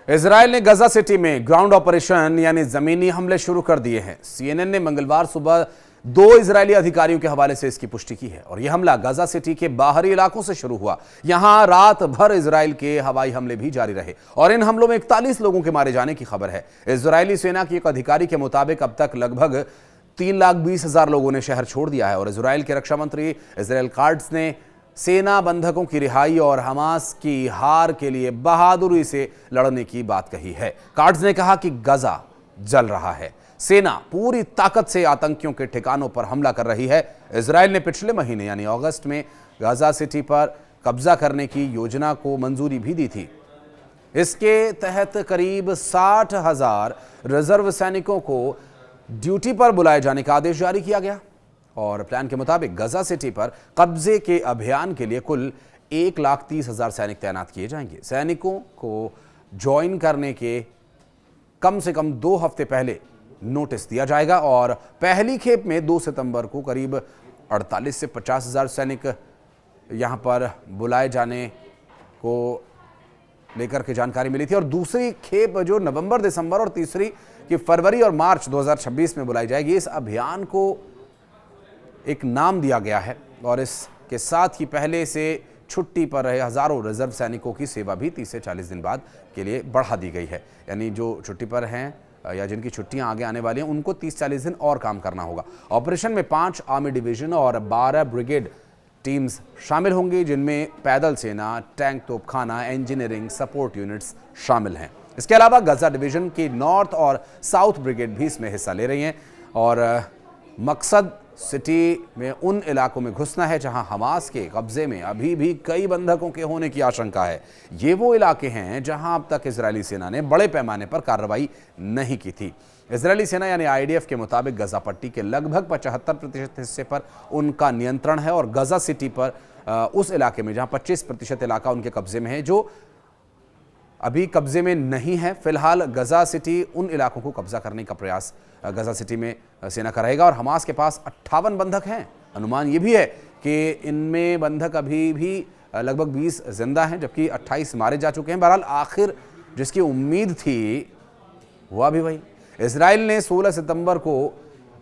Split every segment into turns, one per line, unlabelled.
Israel ने गजा city में ground operation यानी जमीनी हमले शुरू कर दिए हैं। सीएनएन ने मंगलवार सुबह 2 इजरायली अधिकारियों के हवाले से इसकी पुष्टि की है और यह हमला गजा सिटी के बाहरी इलाकों से शुरू हुआ। यहां रात भर इजराइल के हवाई हमले भी जारी रहे और इन हमलों में 41 लोगों के मारे जाने की खबर है। इजरायली सेना की एक अधिकारी के मुताबिक अब तक लगभग 3,20,000 लोगों ने शहर छोड़ दिया है और इजराइल के रक्षा मंत्री इजराइल काट्ज ने सेना बंधकों की रिहाई और हमास की हार के लिए बहादुरी से लड़ने की बात कही है। काट्ज ने कहा कि गजा जल रहा है, सेना पूरी ताकत से आतंकियों के ठिकानों पर हमला कर रही है। इजराइल ने पिछले महीने यानी अगस्त में गाजा सिटी पर कब्जा करने की योजना को मंजूरी भी दी थी। इसके तहत करीब 60,000 रिजर्व सैनिकों को ड्यूटी पर बुलाए जाने का आदेश जारी किया गया और प्लान के मुताबिक गजा सिटी पर कब्जे के अभियान के लिए कुल 1,30,000 सैनिक तैनात किए जाएंगे। सैनिकों को ज्वाइन करने के कम से कम 2 हफ्ते पहले नोटिस दिया जाएगा और पहली खेप में 2 सितंबर को करीब 48 से 50,000 सैनिक यहां पर बुलाए जाने को लेकर के जानकारी मिली थी और दूसरी खेप जो नवंबर, दिसंबर और तीसरी की फरवरी और मार्च 2026 में बुलाई जाएगी। इस अभियान को एक नाम दिया गया है और इसके साथ ही पहले से छुट्टी पर रहे हजारों रिजर्व सैनिकों की सेवा भी 30 से 40 दिन बाद के लिए बढ़ा दी गई है। यानी जो छुट्टी पर हैं या जिनकी छुट्टियां आगे आने वाली हैं उनको 30-40 दिन और काम करना होगा। ऑपरेशन में 5 आर्मी डिवीजन और 12 ब्रिगेड टीम्स शामिल होंगी, जिनमें पैदल सेना, टैंक, तोपखाना, इंजीनियरिंग सपोर्ट यूनिट्स शामिल हैं। इसके अलावा गजा डिवीजन की नॉर्थ और साउथ ब्रिगेड भी इसमें हिस्सा ले रही हैं और मकसद सिटी में उन इलाकों में घुसना है जहां हमास के कब्जे में अभी भी कई बंधकों के होने की आशंका है। ये वो इलाके हैं जहां अब तक इजरायली सेना ने बड़े पैमाने पर कार्रवाई नहीं की थी। इजरायली सेना यानी आईडीएफ के मुताबिक गजा पट्टी के लगभग 75% हिस्से पर उनका नियंत्रण है और गजा सिटी पर उस इलाके में जहां 25% इलाका उनके कब्जे में है जो अभी कब्जे में नहीं है। फिलहाल गजा सिटी उन इलाकों को कब्जा करने का प्रयास गजा सिटी में सेना करेगा और हमास के पास 58 बंधक हैं। अनुमान यह भी है कि इनमें बंधक अभी भी लगभग 20 जिंदा हैं जबकि 28 मारे जा चुके हैं। बहरहाल आखिर जिसकी उम्मीद थी हुआ भी वही। इजराइल ने 16 सितंबर को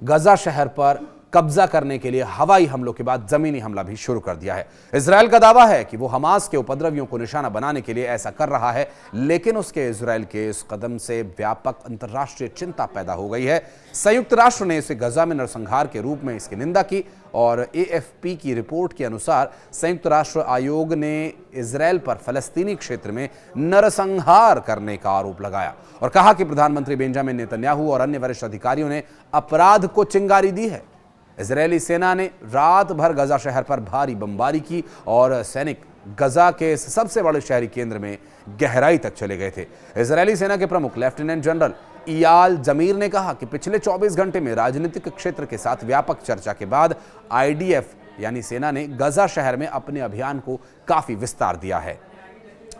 गजा शहर पर कब्जा करने के लिए हवाई हमलों के बाद जमीनी हमला भी शुरू कर दिया है। इजराइल का दावा है कि वो हमास के उपद्रवियों को निशाना बनाने के लिए ऐसा कर रहा है, लेकिन उसके इजराइल के इस कदम से व्यापक अंतर्राष्ट्रीय चिंता पैदा हो गई है। संयुक्त राष्ट्र ने इसे गजा में नरसंहार के रूप में इसकी निंदा की और एएफपी की रिपोर्ट के अनुसार संयुक्त राष्ट्र आयोग ने इजराइल पर फलस्तीनी क्षेत्र में नरसंहार करने का आरोप लगाया और कहा कि प्रधानमंत्री बेंजामिन नेतन्याहू और अन्य वरिष्ठ अधिकारियों ने अपराध को चिंगारी दी है। इजरायली सेना ने रात भर गजा शहर पर भारी बमबारी की और सैनिक गजा के सबसे बड़े शहरी केंद्र में गहराई तक चले गए थे। इजरायली सेना के प्रमुख लेफ्टिनेंट जनरल इयाल जमीर ने कहा कि पिछले 24 घंटे में राजनीतिक क्षेत्र के साथ व्यापक चर्चा के बाद आईडीएफ यानी सेना ने गजा शहर में अपने अभियान को काफी विस्तार दिया है।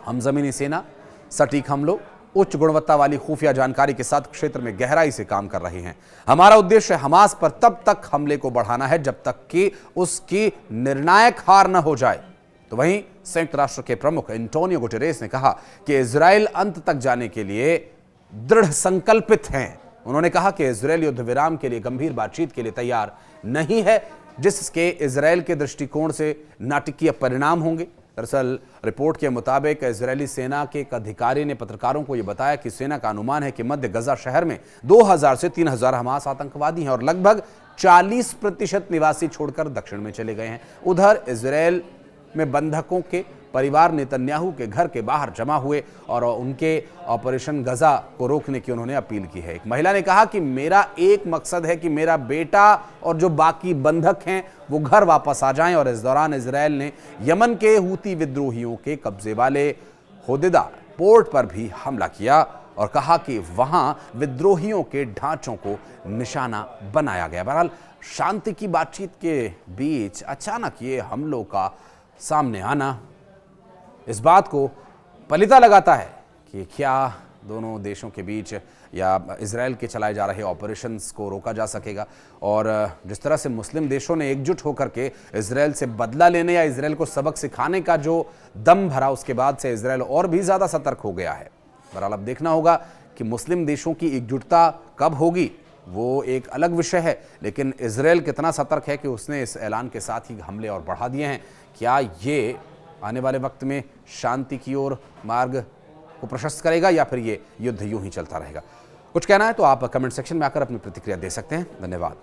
हम जमीनी सेना सटीक हमलों, उच्च गुणवत्ता वाली खुफिया जानकारी के साथ क्षेत्र में गहराई से काम कर रहे हैं। हमारा उद्देश्य हमास पर तब तक हमले को बढ़ाना है जब तक कि उसकी निर्णायक हार न हो जाए। तो वहीं संयुक्त राष्ट्र के प्रमुख एंटोनियो गुटेरेस ने कहा कि इजराइल अंत तक जाने के लिए दृढ़ संकल्पित हैं। उन्होंने कहा कि इजराइल युद्ध विराम के लिए गंभीर बातचीत के लिए तैयार नहीं है, जिसके इजराइल के दृष्टिकोण से नाटकीय परिणाम होंगे। दरअसल रिपोर्ट के मुताबिक इजरायली सेना के एक अधिकारी ने पत्रकारों को यह बताया कि सेना का अनुमान है कि मध्य गजा शहर में 2000 से 3000 हमास आतंकवादी हैं और लगभग 40% निवासी छोड़कर दक्षिण में चले गए हैं। उधर इजरायल में बंधकों के परिवार नेतन्याहू के घर के बाहर जमा हुए और उनके ऑपरेशन गजा को रोकने की उन्होंने अपील की है। एक महिला ने कहा कि मेरा एक मकसद है कि मेरा बेटा और जो बाकी बंधक हैं वो घर वापस आ जाएं और इस दौरान इजरायल ने यमन के हूती विद्रोहियों के कब्जे वाले होदेदा पोर्ट पर भी हमला किया और कहा कि वहां विद्रोहियों के ढांचों को निशाना बनाया गया। बहरहाल शांति की बातचीत के बीच अचानक ये हमलों का सामने आना इस बात को पलीता लगाता है कि क्या दोनों देशों के बीच या इजराइल के चलाए जा रहे ऑपरेशंस को रोका जा सकेगा। और जिस तरह से मुस्लिम देशों ने एकजुट होकर के इजराइल से बदला लेने या इजराइल को सबक सिखाने का जो दम भरा, उसके बाद से इजराइल और भी ज़्यादा सतर्क हो गया है। बहरहाल अब देखना होगा कि मुस्लिम देशों की एकजुटता कब होगी, वो एक अलग विषय है, लेकिन इजरायल कितना सतर्क है कि उसने इस ऐलान के साथ ही हमले और बढ़ा दिए हैं। क्या ये आने वाले वक्त में शांति की ओर मार्ग को प्रशस्त करेगा या फिर ये युद्ध यूं ही चलता रहेगा? कुछ कहना है तो आप कमेंट सेक्शन में आकर अपनी प्रतिक्रिया दे सकते हैं। धन्यवाद।